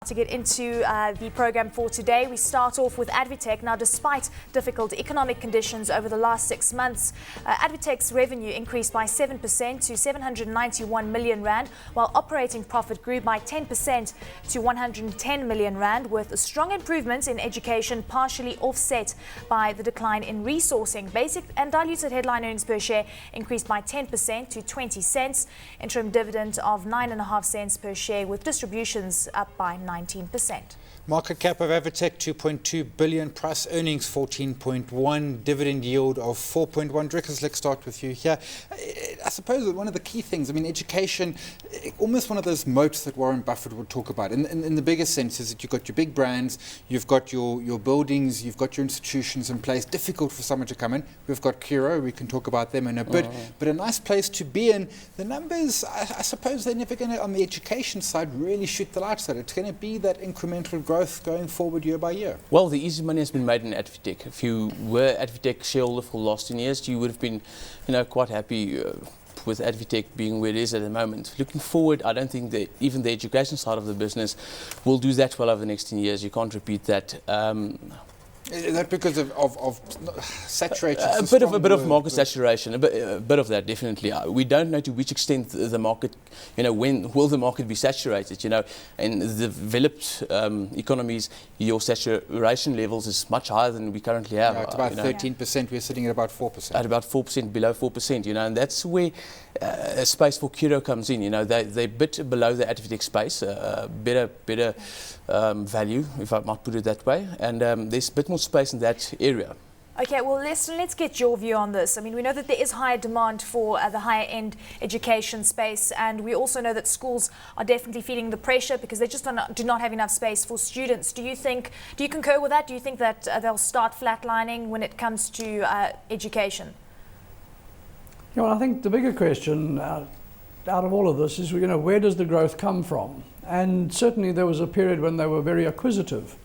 To get into the program for today, we start off with Advtech. Now, despite difficult economic conditions over the last 6 months, Advtech's revenue increased by 7% to 791 million rand, while operating profit grew by 10% to 110 million rand, with a strong improvement in education partially offset by the decline in resourcing. Basic and diluted headline earnings per share increased by 10% to 20 cents. Interim dividend of 9.5 cents per share, with distributions up by 19%. Market cap of Advtech 2.2 billion, price earnings 14.1, dividend yield of 4.1. Drikus, let's start with you here. I suppose one of the key things, education, almost one of those moats that Warren Buffett would talk about. In the biggest sense is that you've got your big brands, you've got your buildings, you've got your institutions in place. Difficult for someone to come in. We've got Kiro, we can talk about them in a bit, but a nice place to be in. The numbers, I suppose they're never going to, on the education side, really shoot the lights out. It's going to be that incremental growth going forward year by year. Well, the easy money has been made in Advtech. If you were Advtech shareholder for the last 10 years, you would have been, quite happy with Advtech being where it is at the moment. Looking forward, I don't think that even the education side of the business will do that well over the next 10 years. You can't repeat that. Is that because of saturated? A bit of market saturation, a bit of that, definitely. We don't know to which extent the market, when will the market be saturated? In the developed economies, your saturation levels is much higher than we currently have. It's about 13%. We're sitting at about 4%. At about 4%, below 4%. And that's where a space for Kiro comes in. They're a bit below the Advtech space, better value, if I might put it that way, and there's a bit more space in that area. Okay, well, Liston, let's get your view on this. We know that there is higher demand for the higher end education space, and we also know that schools are definitely feeling the pressure because they just do not have enough space for students. Do you concur with that? Do you think that they'll start flatlining when it comes to education? Well, I think the bigger question out of all of this is, where does the growth come from? And certainly there was a period when they were very acquisitive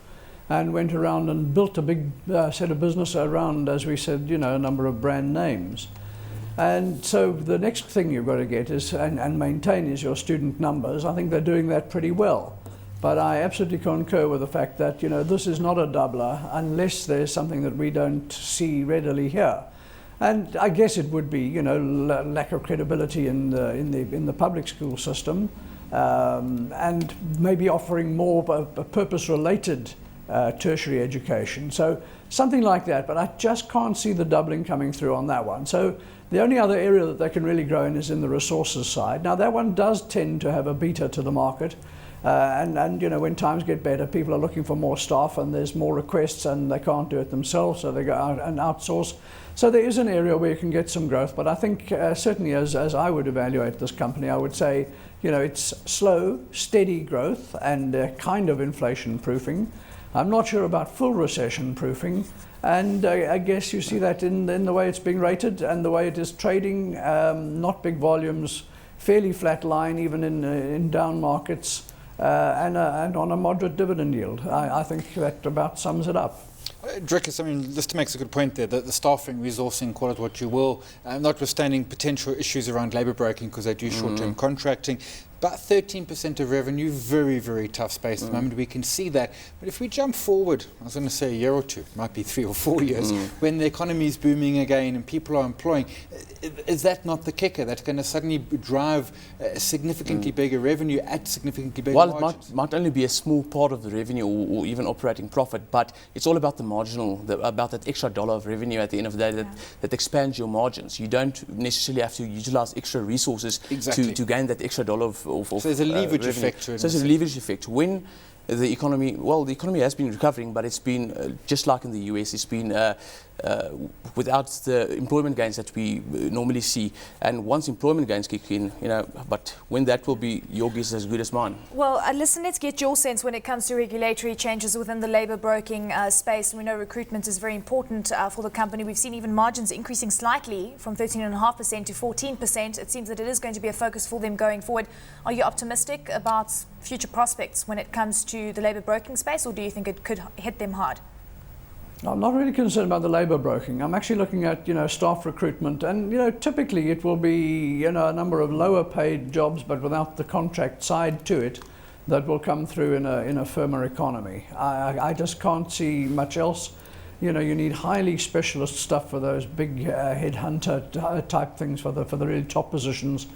and went around and built a big set of business around, as we said, a number of brand names. And so the next thing you've got to get is and maintain is your student numbers. I think they're doing that pretty well. But I absolutely concur with the fact that, this is not a doubler unless there's something that we don't see readily here. And I guess it would be, lack of credibility in the public school system, and maybe offering more purpose-related tertiary education. So something like that, but I just can't see the doubling coming through on that one. So the only other area that they can really grow in is in the resources side. Now that one does tend to have a beta to the market. And when times get better, people are looking for more staff and there's more requests and they can't do it themselves, so they go out and outsource. So there is an area where you can get some growth, but I think certainly as I would evaluate this company, I would say, it's slow, steady growth and kind of inflation proofing. I'm not sure about full recession proofing, and I guess you see that in the way it's being rated and the way it is trading, not big volumes, fairly flat line even in down markets. And on a moderate dividend yield. I think that about sums it up. Drikus, Liston makes a good point there, that the staffing, resourcing, call it what you will, notwithstanding potential issues around labour broking because they do short-term contracting, about 13% of revenue, very, very tough space at the moment. We can see that. But if we jump forward, I was going to say a year or two, might be 3 or 4 years, when the economy is booming again and people are employing, is that not the kicker that's going to suddenly drive significantly bigger revenue at significantly bigger margins? Well, it might only be a small part of the revenue or even operating profit, but it's all about the marginal, about that extra dollar of revenue at the end of the day that expands your margins. You don't necessarily have to utilize extra resources to gain that extra dollar of so there's a leverage effect to it. So there's a leverage effect. When the economy has been recovering, but it's been just like in the US, it's been without the employment gains that we normally see. And once employment gains kick in, but when that will be, your guess is as good as mine. Well, listen, let's get your sense when it comes to regulatory changes within the labour broking space. We know recruitment is very important for the company. We've seen even margins increasing slightly from 13.5% to 14%. It seems that it is going to be a focus for them going forward. Are you optimistic about future prospects when it comes to the labour broking space, or do you think it could hit them hard? I'm not really concerned about the labour broking. I'm actually looking at, staff recruitment, and, typically it will be, a number of lower paid jobs, but without the contract side to it, that will come through in a firmer economy. I just can't see much else. You know, you need highly specialist stuff for those big headhunter type things for the really top positions.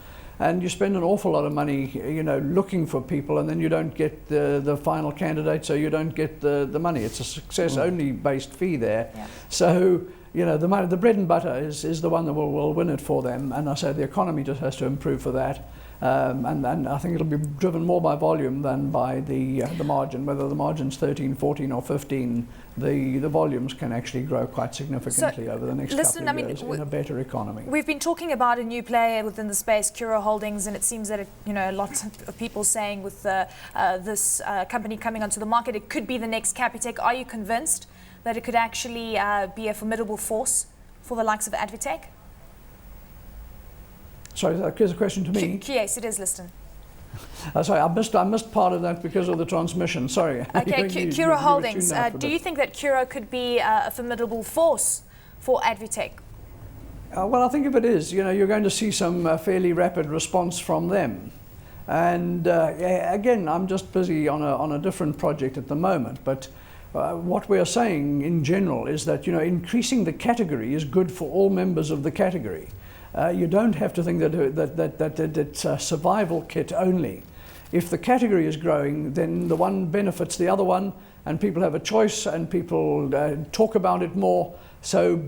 And you spend an awful lot of money, you know, looking for people, and then you don't get the final candidate, so you don't get the money. It's a success-only based fee there. Yeah. So, you know, the bread and butter is the one that will win it for them. And I say the economy just has to improve for that. And I think it'll be driven more by volume than by the margin. Whether the margin's 13, 14 or 15, the volumes can actually grow quite significantly over the next couple of years in a better economy. We've been talking about a new player within the space, Curro Holdings, and it seems that, a lot of people saying with this company coming onto the market, it could be the next Capitec. Are you convinced that it could actually be a formidable force for the likes of Advtech? Sorry, here's a question to me. Yes, it is, Liston. Sorry, I missed part of that because of the transmission. Sorry. Okay, Curro Holdings. Do you think that Curro could be a formidable force for Advtech? Well, I think if it is, you're going to see some fairly rapid response from them. And again, I'm just busy on a different project at the moment. But what we are saying in general is that increasing the category is good for all members of the category. You don't have to think that it's a survival kit only. If the category is growing, then the one benefits the other one, and people have a choice, and people talk about it more. So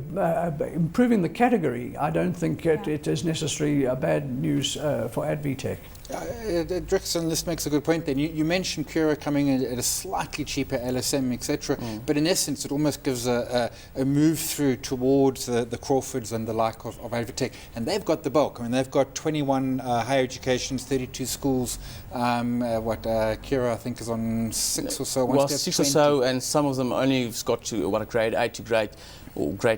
improving the category, I don't think it is necessarily bad news for Advtech. Drikus, and this makes a good point then. You mentioned Curro coming in at a slightly cheaper LSM, etc. But in essence, it almost gives a move through towards the Crawfords and the like of Advtech. And they've got the bulk. I mean, they've got 21 higher educations, 32 schools. Curro, I think, is on 6 or so. Well, 6 or so, and some of them only got to grade 8 to grade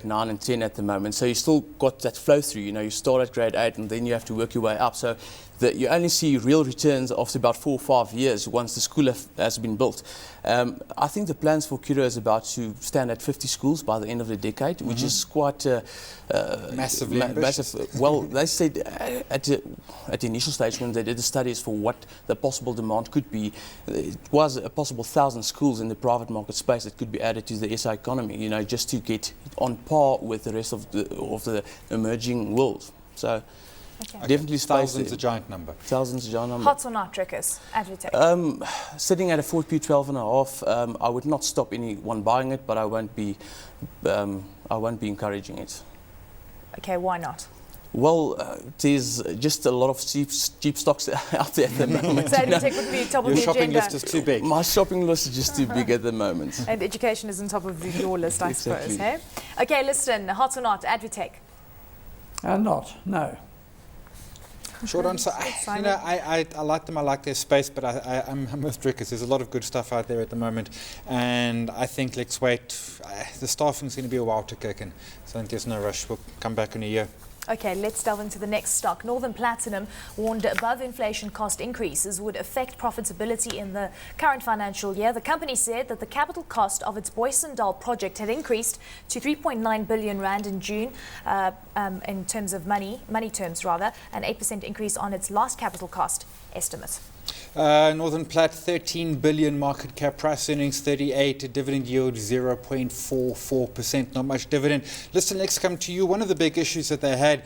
9 and 10 at the moment. So you still got that flow through. You start at grade 8 and then you have to work your way up. So you only see real returns after about 4 or 5 years once the school has been built. I think the plans for Curro is about to stand at 50 schools by the end of the decade, which is quite massively ambitious. Well, they said at the initial stage when they did the studies for what the possible demand could be, it was a possible 1,000 schools in the private market space that could be added to the SA economy, just to get on par with the rest of the emerging world. So. Okay. Definitely thousands a giant number. Thousands a giant number. Hot or not, Drikus, Advtech? Sitting at a 4P 12.5, I would not stop anyone buying it, but I won't be encouraging it. Okay, why not? Well, there's just a lot of cheap stocks out there at the moment. So Advtech would be top of the agenda. Your shopping list is too big. My shopping list is just too big at the moment. And education is on top of your list, I Exactly. suppose. Hey? Okay, listen, hot or not, Advtech? No. Short answer, I like them, I like their space, but I'm with Drikus. There's a lot of good stuff out there at the moment, and I think let's wait. The staffing's going to be a while to kick in, so I think there's no rush. We'll come back in a year. Okay, let's delve into the next stock. Northam Plat warned above-inflation cost increases would affect profitability in the current financial year. The company said that the capital cost of its Boysendal project had increased to 3.9 billion rand in June, in terms of money terms rather, an 8% increase on its last capital cost estimate. Northam Plat, 13 billion market cap, price earnings 38, dividend yield 0.44%, not much dividend. Liston, next come to you. One of the big issues that they had,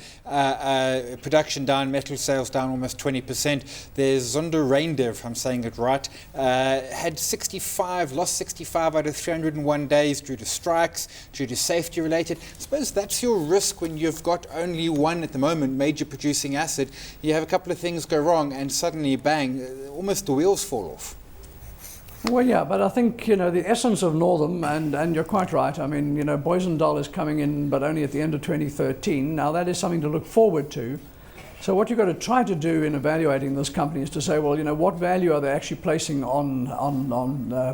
production down, metal sales down almost 20%. There's Zonda Reindeer, if I'm saying it right, lost 65 out of 301 days due to strikes, due to safety related. I suppose that's your risk when you've got only one at the moment, major producing asset. You have a couple of things go wrong and suddenly bang, almost the wheels fall off. Well, yeah, but I think, the essence of Northam, and you're quite right, I mean, Boysendal is coming in, but only at the end of 2013. Now, that is something to look forward to. So what you've got to try to do in evaluating this company is to say, well, what value are they actually placing on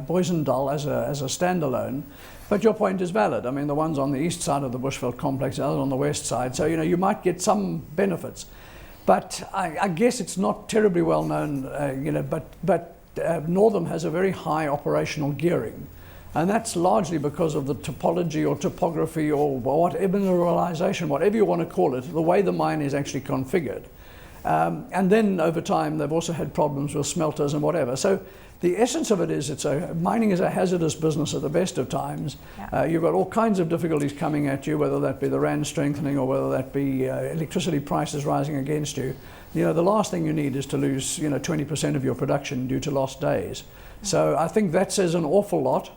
Boysendal as a standalone? But your point is valid. I mean, the one's on the east side of the Bushveld complex, the other on the west side. So, you might get some benefits. But I guess it's not terribly well known, but Northam has a very high operational gearing. And that's largely because of the topology or topography or whatever, mineralization, whatever you want to call it, the way the mine is actually configured. And then over time, they've also had problems with smelters and whatever. So the essence of it is mining is a hazardous business at the best of times. Yeah. You've got all kinds of difficulties coming at you, whether that be the rand strengthening or whether that be electricity prices rising against you. The last thing you need is to lose 20% of your production due to lost days. So I think that says an awful lot.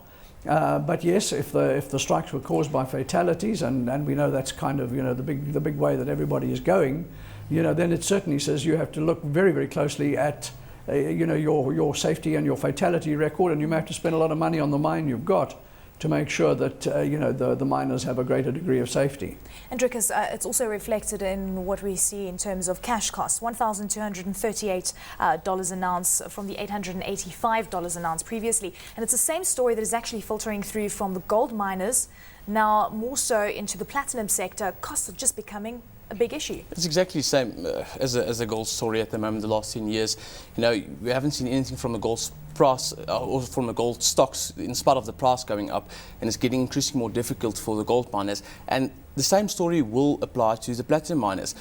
But yes, if the strikes were caused by fatalities, and we know that's kind of the big way that everybody is going, then it certainly says you have to look very, very closely at your safety and your fatality record, and you may have to spend a lot of money on the mine you've got to make sure that the miners have a greater degree of safety. And Drikus, it's also reflected in what we see in terms of cash costs, $1,238 an ounce from the $885 an ounce previously. And it's the same story that is actually filtering through from the gold miners, now more so into the platinum sector. Costs are just becoming a big issue. It's exactly the same as a gold story at the moment. The last 10 years, we haven't seen anything from the gold price or from the gold stocks, in spite of the price going up, and it's getting increasingly more difficult for the gold miners. And the same story will apply to the platinum miners.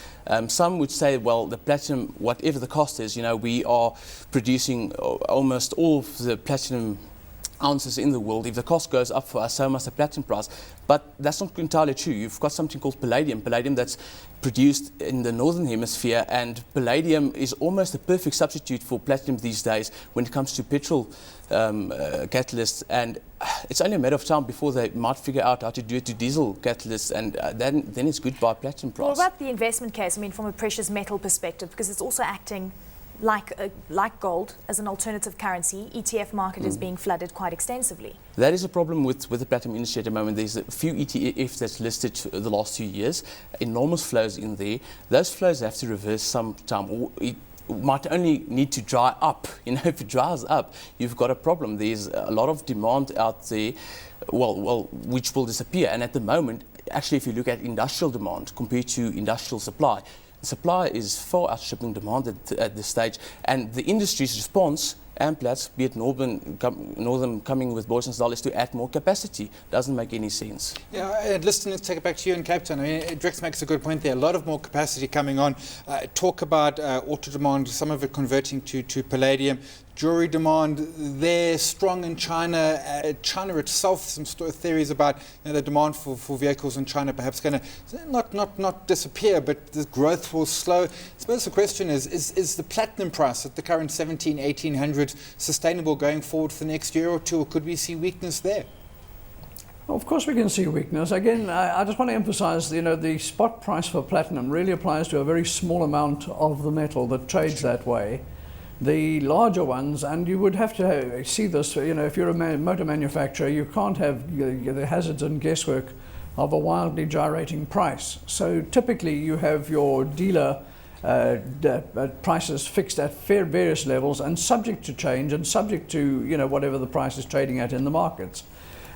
Some would say, well, the platinum, whatever the cost is, we are producing almost all of the platinum ounces in the world. If the cost goes up for us, so must the platinum price. But that's not entirely true. You've got something called palladium that's produced in the northern hemisphere, and palladium is almost a perfect substitute for platinum these days when it comes to petrol catalysts, and it's only a matter of time before they might figure out how to do it to diesel catalysts, and then it's goodbye platinum price. What about the investment case? From a precious metal perspective, because it's also acting like gold as an alternative currency. ETF market is being flooded quite extensively. That is a problem with the platinum industry at the moment. There's a few ETFs that's listed the last 2 years, enormous flows in there. Those flows have to reverse sometime, or it might only need to dry up. If it dries up, you've got a problem. There's a lot of demand out there, which will disappear. And at the moment, actually, if you look at industrial demand compared to industrial supply, supply is far outstripping demand at this stage, and the industry's response, Amplats, be it Northam coming with Boys and Style, is to add more capacity. Doesn't make any sense. Yeah, and Liston, let's take it back to you in Cape Town. Drix makes a good point there. A lot of more capacity coming on. Talk about auto demand, some of it converting to palladium. Jewelry demand there, strong in China. China itself, some theories about the demand for vehicles in China perhaps going to not disappear, but the growth will slow. I suppose the question is the platinum price at the current 1,800 sustainable going forward for the next year or two, or could we see weakness there? Well, of course we can see weakness. Again, I just want to emphasize, the spot price for platinum really applies to a very small amount of the metal that trades that way. The larger ones, and you would have to see this, if you're a motor manufacturer, you can't have the hazards and guesswork of a wildly gyrating price. So typically you have your dealer prices fixed at various levels and subject to change and subject to whatever the price is trading at in the markets.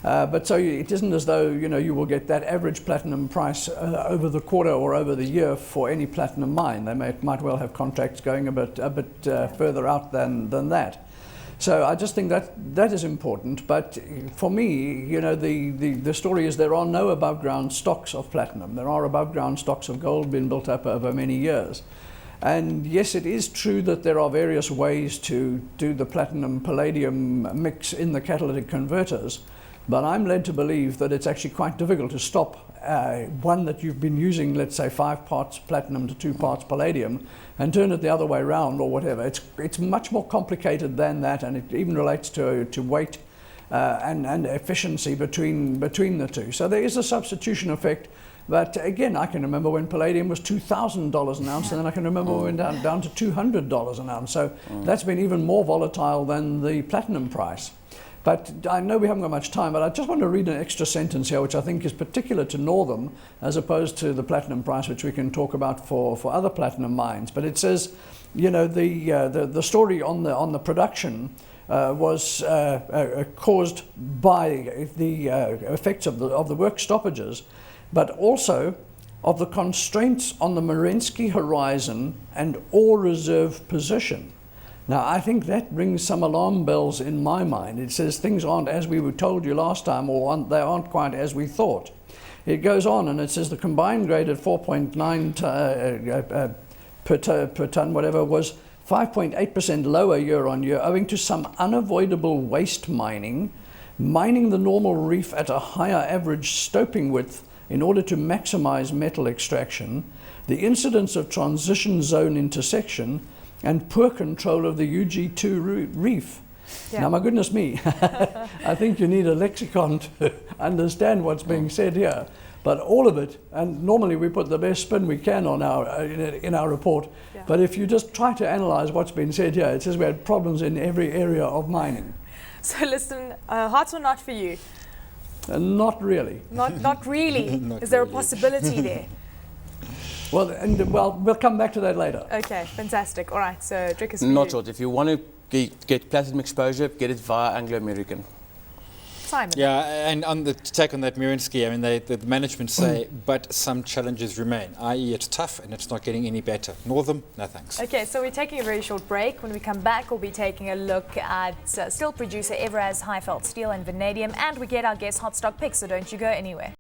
But so it isn't as though you will get that average platinum price over the quarter or over the year for any platinum mine. They might well have contracts going a bit further out than that. So I just think that is important. But for me, the story is there are no above ground stocks of platinum. There are above ground stocks of gold being built up over many years. And yes, it is true that there are various ways to do the platinum palladium mix in the catalytic converters. But I'm led to believe that it's actually quite difficult to stop one that you've been using, let's say 5 parts platinum to 2 parts palladium, and turn it the other way around or whatever. It's much more complicated than that, and it even relates to weight and efficiency between the two. So there is a substitution effect. But again, I can remember when palladium was $2,000 an ounce, and then I can remember when it went down to $200 an ounce. So that's been even more volatile than the platinum price. But I know we haven't got much time, but I just want to read an extra sentence here, which I think is particular to Northam, as opposed to the platinum price, which we can talk about for other platinum mines. But it says, the story on the production was caused by the effects of the work stoppages, but also of the constraints on the Merensky horizon and ore reserve position. Now, I think that rings some alarm bells in my mind. It says things aren't as we were told you last time, or they aren't quite as we thought. It goes on and it says the combined grade at 4.9 per ton, whatever, was 5.8% lower year on year, owing to some unavoidable waste mining the normal reef at a higher average stoping width in order to maximize metal extraction, the incidence of transition zone intersection, and poor control of the UG2 reef. Yeah. Now, my goodness me, I think you need a lexicon to understand what's being said here. But all of it, and normally we put the best spin we can on in our report, Yeah. but if you just try to analyse what's been said here, it says we had problems in every area of mining. So listen, hearts or not for you? Not really. Not really. Not Is there a really. possibility there? Well, we'll come back to that later. Okay, fantastic. All right, so Drikus, for Not you. short. If you want to get platinum exposure, get it via Anglo-American. Simon. Yeah, and on to take on that Murinsky, I mean, the management say, but some challenges remain, i.e. it's tough and it's not getting any better. Northam, no thanks. Okay, so we're taking a very short break. When we come back, we'll be taking a look at steel producer Everaz, Highveld Steel and Vanadium, and we get our guest Hot Stock picks, so don't you go anywhere.